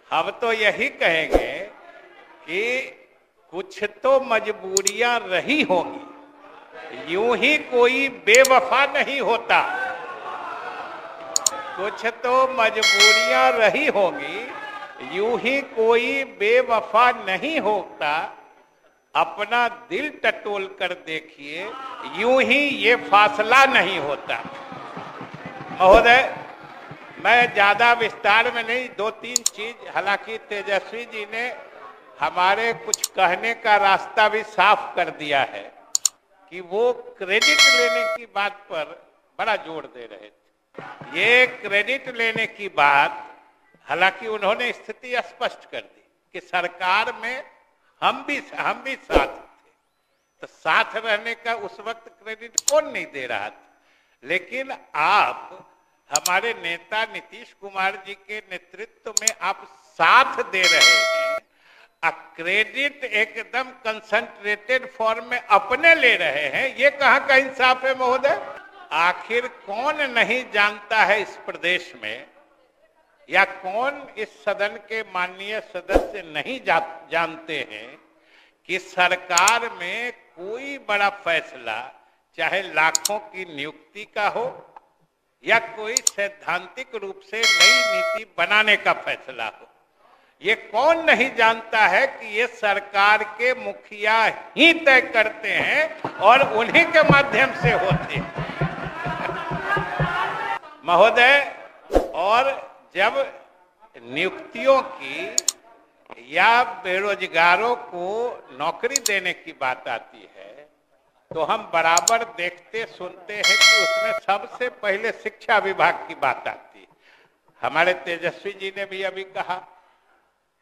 हम तो यही कहेंगे कि कुछ तो मजबूरियां रही होंगी, यूं ही कोई बेवफा नहीं होता। कुछ तो मजबूरियां रही होंगी, यूं ही कोई बेवफा नहीं होता। अपना दिल टटोल कर देखिए, यूं ही ये फासला नहीं होता। महोदय, मैं ज्यादा विस्तार में नहीं, दो तीन चीज, हालांकि तेजस्वी जी ने हमारे कुछ कहने का रास्ता भी साफ कर दिया है कि वो क्रेडिट लेने की बात पर बड़ा जोर दे रहे थे। ये क्रेडिट लेने की बात, हालांकि उन्होंने स्थिति स्पष्ट कर दी कि सरकार में हम भी साथ थे, तो साथ रहने का उस वक्त क्रेडिट कौन नहीं दे रहा था। लेकिन आप हमारे नेता नीतीश कुमार जी के नेतृत्व में आप साथ दे रहे हैं, क्रेडिट एकदम कंसंट्रेटेड फॉर्म में अपने ले रहे हैं। ये कहाँ का इंसाफ है महोदय? आखिर कौन नहीं जानता है इस प्रदेश में, या कौन इस सदन के माननीय सदस्य नहीं जानते हैं कि सरकार में कोई बड़ा फैसला, चाहे लाखों की नियुक्ति का हो या कोई सैद्धांतिक रूप से नई नीति बनाने का फैसला हो, ये कौन नहीं जानता है कि ये सरकार के मुखिया ही तय करते हैं और उन्हीं के माध्यम से होते हैं महोदय। और जब नियुक्तियों की या बेरोजगारों को नौकरी देने की बात आती है, तो हम बराबर देखते सुनते हैं कि उसमें सबसे पहले शिक्षा विभाग की बात आती है। हमारे तेजस्वी जी ने भी अभी कहा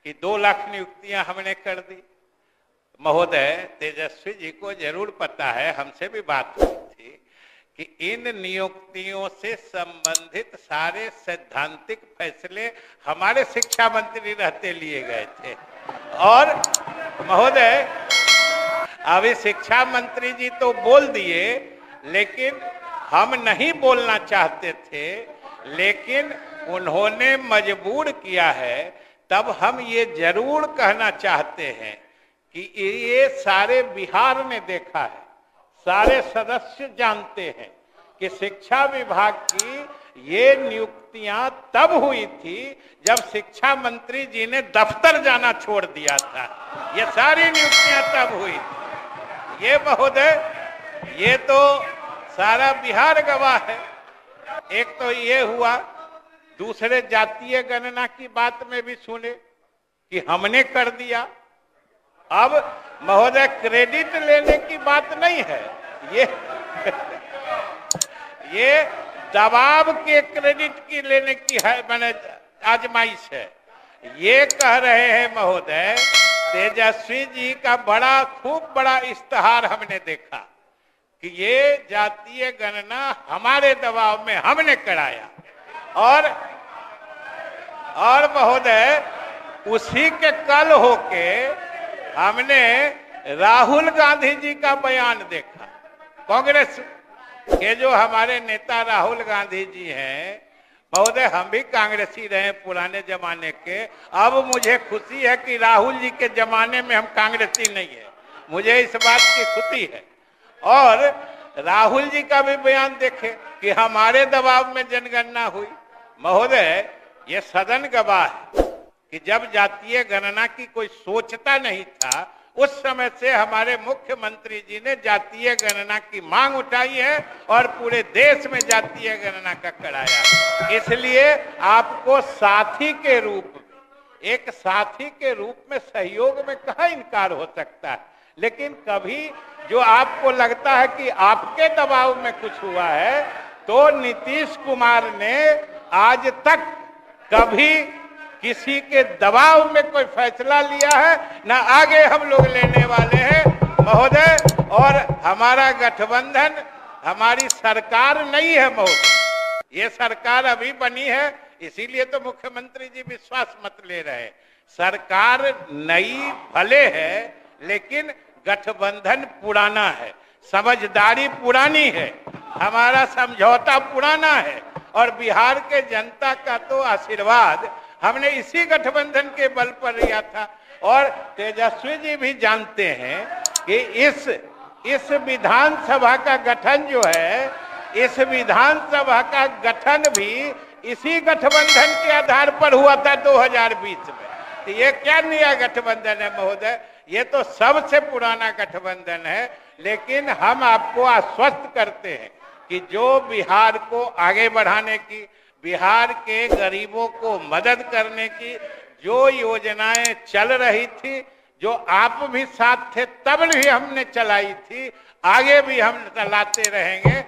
कि 2 लाख नियुक्तियां हमने कर दी। महोदय, तेजस्वी जी को जरूर पता है, हमसे भी बात हुई थी कि इन नियुक्तियों से संबंधित सारे सैद्धांतिक फैसले हमारे शिक्षा मंत्री रहते लिए गए थे। और महोदय, अभी शिक्षा मंत्री जी तो बोल दिए, लेकिन हम नहीं बोलना चाहते थे, लेकिन उन्होंने मजबूर किया है। तब हम ये जरूर कहना चाहते हैं कि ये सारे बिहार ने देखा है, सारे सदस्य जानते हैं कि शिक्षा विभाग की ये नियुक्तियां तब हुई थी जब शिक्षा मंत्री जी ने दफ्तर जाना छोड़ दिया था। ये सारी नियुक्तियां तब हुई थी। ये महोदय, ये तो सारा बिहार गवाह है। एक तो ये हुआ, दूसरे जातीय गणना की बात में भी सुने कि हमने कर दिया। अब महोदय, क्रेडिट लेने की बात नहीं है, ये दबाव के क्रेडिट की लेने की है, मैंने आजमाइश है। ये कह रहे हैं महोदय, तेजस्वी जी का खूब बड़ा इश्तेहार हमने देखा कि ये जातीय गणना हमारे दबाव में हमने कराया। और महोदय, उसी के कल होके हमने राहुल गांधी जी का बयान देखा। कांग्रेस के जो हमारे नेता राहुल गांधी जी हैं, महोदय, हम भी कांग्रेसी रहे पुराने जमाने के। अब मुझे खुशी है कि राहुल जी के जमाने में हम कांग्रेसी नहीं है, मुझे इस बात की खुशी है। और राहुल जी का भी बयान देखे कि हमारे दबाव में जनगणना हुई। महोदय, ये सदन गवाह है कि जब जातीय गणना की कोई सोचता नहीं था, उस समय से हमारे मुख्यमंत्री जी ने जातीय गणना की मांग उठाई है और पूरे देश में जातीय गणना का कराया। इसलिए आपको साथी के रूप में, एक साथी के रूप में सहयोग में कहाँ इनकार हो सकता है। लेकिन कभी जो आपको लगता है कि आपके दबाव में कुछ हुआ है, तो नीतीश कुमार ने आज तक कभी किसी के दबाव में कोई फैसला लिया है, ना आगे हम लोग लेने वाले हैं महोदय। और हमारा गठबंधन, हमारी सरकार नहीं है महोदय, ये सरकार अभी बनी है, इसीलिए तो मुख्यमंत्री जी विश्वास मत ले रहे हैं। सरकार नई भले है, लेकिन गठबंधन पुराना है, समझदारी पुरानी है, हमारा समझौता पुराना है। और बिहार के जनता का तो आशीर्वाद हमने इसी गठबंधन के बल पर लिया था। और तेजस्वी जी भी जानते हैं कि इस विधानसभा का गठन जो है, इस विधानसभा का गठन भी इसी गठबंधन के आधार पर हुआ था 2020 में। तो ये क्या नया गठबंधन है महोदय, ये तो सबसे पुराना गठबंधन है। लेकिन हम आपको आश्वस्त करते हैं कि जो बिहार को आगे बढ़ाने की, बिहार के गरीबों को मदद करने की जो योजनाएं चल रही थी, जो आप भी साथ थे तब भी हमने चलाई थी, आगे भी हम चलाते रहेंगे।